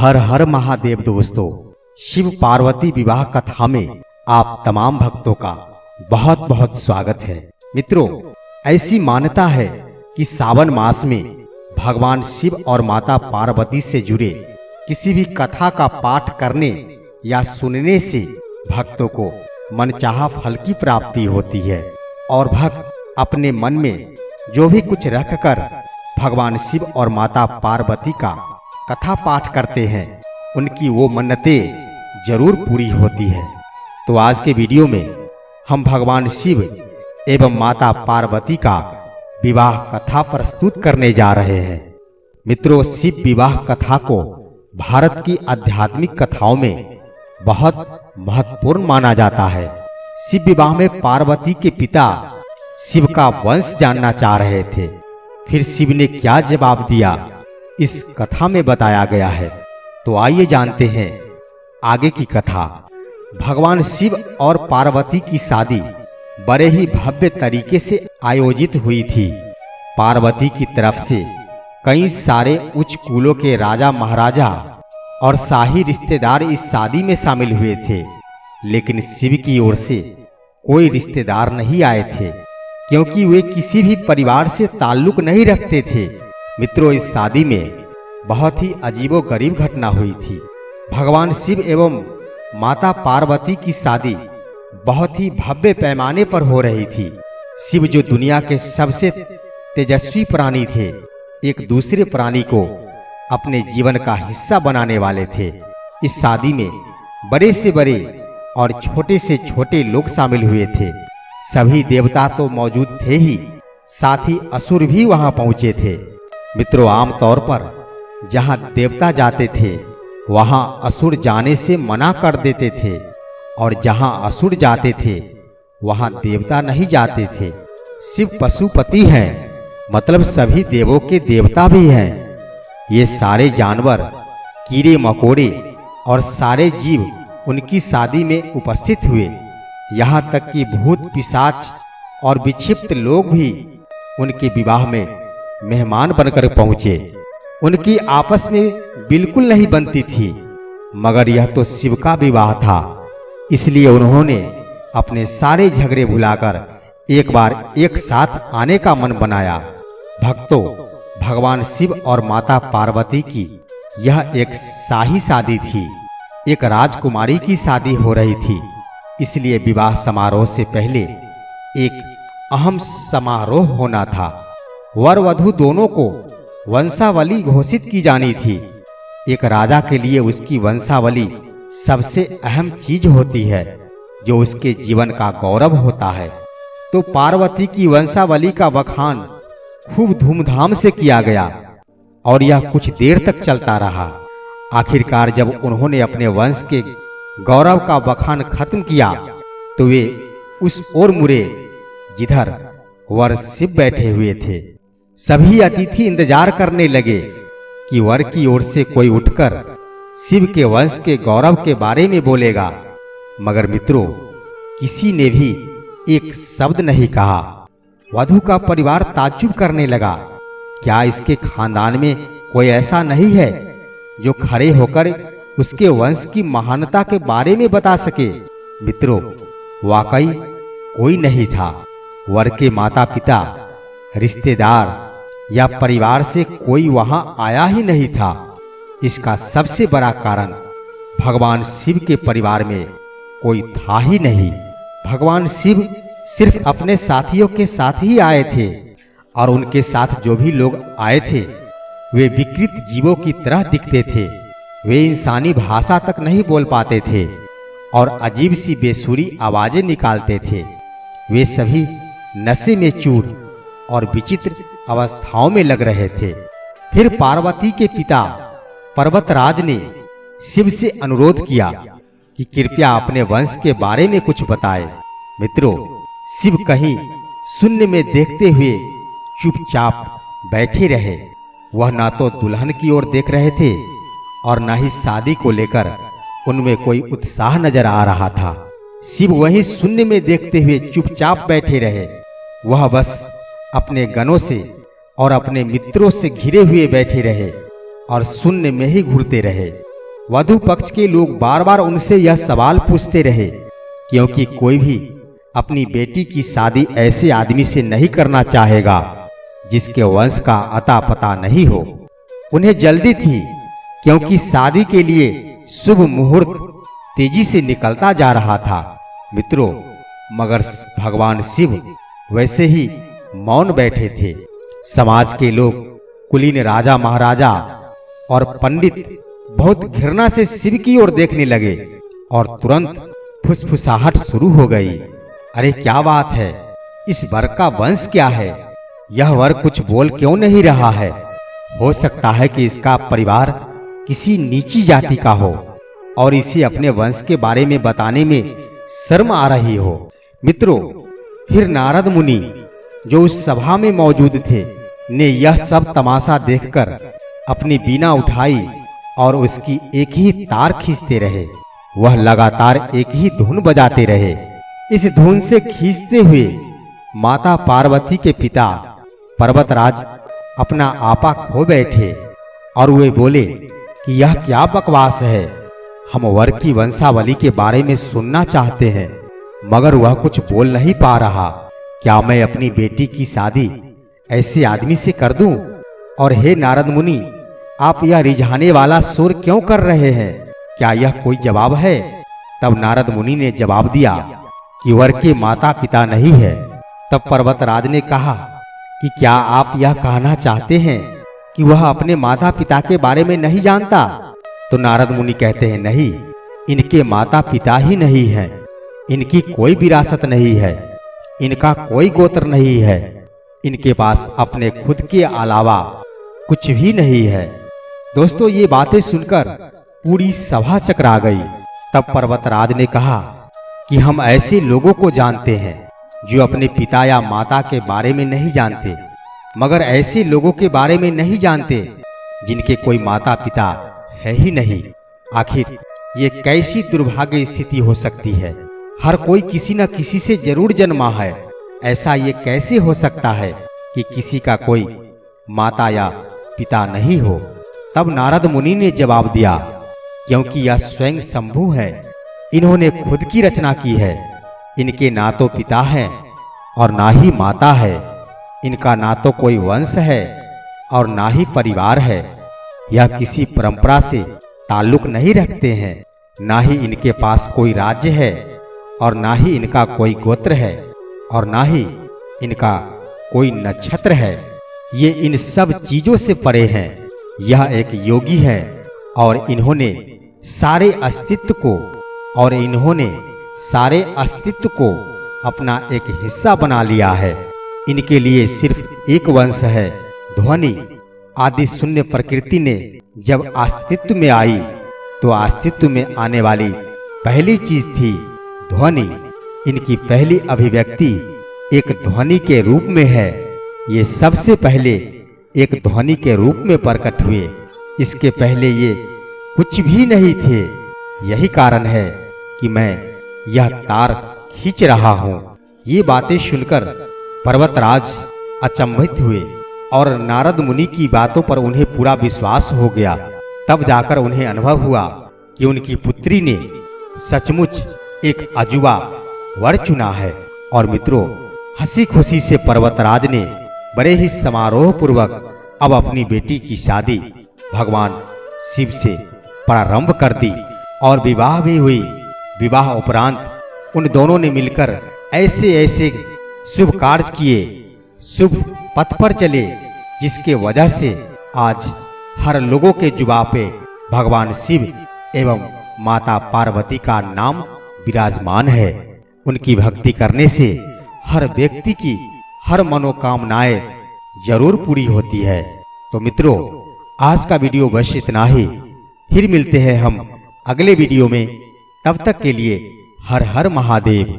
हर हर महादेव दोस्तों, शिव पार्वती विवाह कथा में आप तमाम भक्तों का बहुत बहुत स्वागत है। मित्रों, ऐसी मान्यता है कि सावन मास में भगवान शिव और माता पार्वती से जुड़े किसी भी कथा का पाठ करने या सुनने से भक्तों को मनचाहा फल की प्राप्ति होती है और भक्त अपने मन में जो भी कुछ रखकर भगवान शिव और माता पार्वती का कथा पाठ करते हैं, उनकी वो मन्नतें जरूर पूरी होती है। तो आज के वीडियो में हम भगवान शिव एवं माता पार्वती का विवाह कथा प्रस्तुत करने जा रहे हैं। मित्रों, शिव विवाह कथा को भारत की आध्यात्मिक कथाओं में बहुत महत्वपूर्ण माना जाता है। शिव विवाह में पार्वती के पिता शिव का वंश जानना चाह रहे थे। फिर शिव ने क्या जवाब दिया, इस कथा में बताया गया है। तो आइए जानते हैं आगे की कथा। भगवान शिव और पार्वती की शादी बड़े ही भव्य तरीके से आयोजित हुई थी। पार्वती की तरफ से कई सारे उच्च कुलों के राजा महाराजा और शाही रिश्तेदार इस शादी में शामिल हुए थे, लेकिन शिव की ओर से कोई रिश्तेदार नहीं आए थे, क्योंकि वे किसी भी परिवार से ताल्लुक नहीं रखते थे। मित्रों, इस शादी में बहुत ही अजीबोगरीब घटना हुई थी। भगवान शिव एवं माता पार्वती की शादी बहुत ही भव्य पैमाने पर हो रही थी। शिव, जो दुनिया के सबसे तेजस्वी प्राणी थे, एक दूसरे प्राणी को अपने जीवन का हिस्सा बनाने वाले थे। इस शादी में बड़े से बड़े और छोटे से छोटे लोग शामिल हुए थे। सभी देवता तो मौजूद थे ही, साथ ही असुर भी वहां पहुंचे थे। मित्रों, आमतौर पर जहां देवता जाते थे वहां असुर जाने से मना कर देते थे, और जहां असुर जाते थे वहां देवता नहीं जाते थे। शिव पशुपति हैं, मतलब सभी देवों के देवता भी हैं। ये सारे जानवर, कीड़े मकोड़े और सारे जीव उनकी शादी में उपस्थित हुए। यहाँ तक कि भूत पिशाच और विक्षिप्त लोग भी उनके विवाह में मेहमान बनकर पहुंचे। उनकी आपस में बिल्कुल नहीं बनती थी, मगर यह तो शिव का विवाह था, इसलिए उन्होंने अपने सारे झगड़े भुलाकर एक बार एक साथ आने का मन बनाया। भक्तों, भगवान शिव और माता पार्वती की यह एक शाही शादी थी। एक राजकुमारी की शादी हो रही थी, इसलिए विवाह समारोह से पहले एक अहम समारोह होना था। वर वधू दोनों को वंशावली घोषित की जानी थी। एक राजा के लिए उसकी वंशावली सबसे अहम चीज होती है, जो उसके जीवन का गौरव होता है। तो पार्वती की वंशावली का बखान खूब धूमधाम से किया गया और यह कुछ देर तक चलता रहा। आखिरकार जब उन्होंने अपने वंश के गौरव का बखान खत्म किया तो वे उस ओर मुड़े जिधर वर शिव बैठे हुए थे। सभी अतिथि इंतजार करने लगे कि वर की ओर से कोई उठकर शिव के वंश के गौरव के बारे में बोलेगा, मगर मित्रों, किसी ने भी एक शब्द नहीं कहा। वधू का परिवार ताज्जुब करने लगा, क्या इसके खानदान में कोई ऐसा नहीं है जो खड़े होकर उसके वंश की महानता के बारे में बता सके? मित्रों, वाकई कोई नहीं था। वर के माता पिता, रिश्तेदार या परिवार से कोई वहां आया ही नहीं था। इसका सबसे बड़ा कारण भगवान शिव के परिवार में कोई था ही नहीं। भगवान शिव सिर्फ अपने साथियों के साथ ही आए थे, और उनके साथ जो भी लोग आए थे वे विकृत जीवों की तरह दिखते थे। वे इंसानी भाषा तक नहीं बोल पाते थे और अजीब सी बेसुरी आवाजें निकालते थे। वे सभी नशे में चूर और विचित्र अवस्थाओं में लग रहे थे। फिर पार्वती के पिता पर्वतराज ने शिव से अनुरोध किया कि कृपया अपने वंश के बारे में कुछ बताएं। मित्रों, शिव कहीं शून्य में देखते हुए चुपचाप बैठे रहे। वह ना तो दुल्हन की ओर देख रहे थे और न ही शादी को लेकर उनमें कोई उत्साह नजर आ रहा था। शिव वहीं शून्य में देखते हुए चुपचाप बैठे रहे। वह बस अपने गणों से और अपने मित्रों से घिरे हुए बैठे रहे और शून्य में ही घूरते रहे। वधु पक्ष के लोग बार बार उनसे यह सवाल पूछते रहे, क्योंकि कोई भी अपनी बेटी की शादी ऐसे आदमी से नहीं करना चाहेगा जिसके वंश का अता पता नहीं हो। उन्हें जल्दी थी, क्योंकि शादी के लिए शुभ मुहूर्त तेजी से निकलता जा रहा था। मित्रों, मगर भगवान शिव वैसे ही मौन बैठे थे। समाज के लोग, कुलीन राजा महाराजा और पंडित बहुत घृणा से शिव की ओर देखने लगे और तुरंत फुसफुसाहट शुरू हो गई। अरे क्या बात है, इस वर का वंश क्या है? यह वर कुछ बोल क्यों नहीं रहा है? हो सकता है कि इसका परिवार किसी नीची जाति का हो और इसे अपने वंश के बारे में बताने में शर्म आ रही हो। मित्रों, फिर नारद मुनि, जो उस सभा में मौजूद थे, ने यह सब तमाशा देखकर अपनी बीना उठाई और उसकी एक ही तार खींचते रहे। वह लगातार एक ही धुन बजाते रहे। इस धुन से खींचते हुए माता पार्वती के पिता पर्वतराज अपना आपा खो बैठे और वे बोले कि यह क्या बकवास है। हम वर की वंशावली के बारे में सुनना चाहते हैं, मगर वह कुछ बोल नहीं पा रहा। क्या मैं अपनी बेटी की शादी ऐसे आदमी से कर दूं? और हे नारद मुनि, आप यह रिझाने वाला शोर क्यों कर रहे हैं? क्या यह कोई जवाब है? तब नारद मुनि ने जवाब दिया कि वर के माता पिता नहीं है। तब पर्वतराज ने कहा कि क्या आप यह कहना चाहते हैं कि वह अपने माता पिता के बारे में नहीं जानता? तो नारद मुनि कहते हैं, नहीं, इनके माता पिता ही नहीं हैं, इनकी कोई विरासत नहीं है, इनका कोई गोत्र नहीं है, इनके पास अपने खुद के अलावा कुछ भी नहीं है। दोस्तों, ये बातें सुनकर पूरी सभा चकरा गई। तब पर्वतराज ने कहा कि हम ऐसे लोगों को जानते हैं जो अपने पिता या माता के बारे में नहीं जानते, मगर ऐसे लोगों के बारे में नहीं जानते जिनके कोई माता पिता है ही नहीं। आखिर ये कैसी दुर्भाग्य स्थिति हो सकती है? हर कोई किसी न किसी से जरूर जन्मा है। ऐसा ये कैसे हो सकता है कि किसी का कोई माता या पिता नहीं हो? तब नारद मुनि ने जवाब दिया, क्योंकि यह स्वयं शंभु है, इन्होंने खुद की रचना की है। इनके ना तो पिता है और ना ही माता है, इनका ना तो कोई वंश है और ना ही परिवार है। यह किसी परंपरा से ताल्लुक नहीं रखते हैं, ना ही इनके पास कोई राज्य है और ना ही इनका कोई गोत्र है और ना ही इनका कोई नक्षत्र है। ये इन सब चीजों से परे हैं। यह एक योगी है और इन्होंने सारे अस्तित्व को अपना एक हिस्सा बना लिया है। इनके लिए सिर्फ एक वंश है, ध्वनि। आदि शून्य प्रकृति ने जब अस्तित्व में आई तो अस्तित्व में आने वाली पहली चीज थी ध्वनि। इनकी पहली अभिव्यक्ति एक ध्वनि के रूप में है। ये सबसे पहले एक ध्वनि के रूप में प्रकट हुए। इसके पहले ये कुछ भी नहीं थे। यही कारण है कि मैं यह तार खींच रहा हूं। ये बातें सुनकर पर्वतराज अचंभित हुए और नारद मुनि की बातों पर उन्हें पूरा विश्वास हो गया। तब जाकर उन्हें अनुभव हुआ कि उनकी पुत्री ने सचमुच एक अजूबा वर चुना है। और मित्रों, हंसी खुशी से पर्वतराज ने बड़े ही समारोह पूर्वक अब अपनी बेटी की शादी भगवान शिव से प्रारंभ कर दी और विवाह भी हुई। विवाह उपरांत उन दोनों ने मिलकर ऐसे ऐसे शुभ कार्य किए, शुभ पथ पर चले, जिसके वजह से आज हर लोगों के जुबान पे भगवान शिव एवं माता पार्वती का नाम विराजमान है। उनकी भक्ति करने से हर व्यक्ति की हर मनोकामनाएं जरूर पूरी होती है। तो मित्रों, आज का वीडियो बस इतना ही। फिर मिलते हैं हम अगले वीडियो में। तब तक के लिए हर हर महादेव।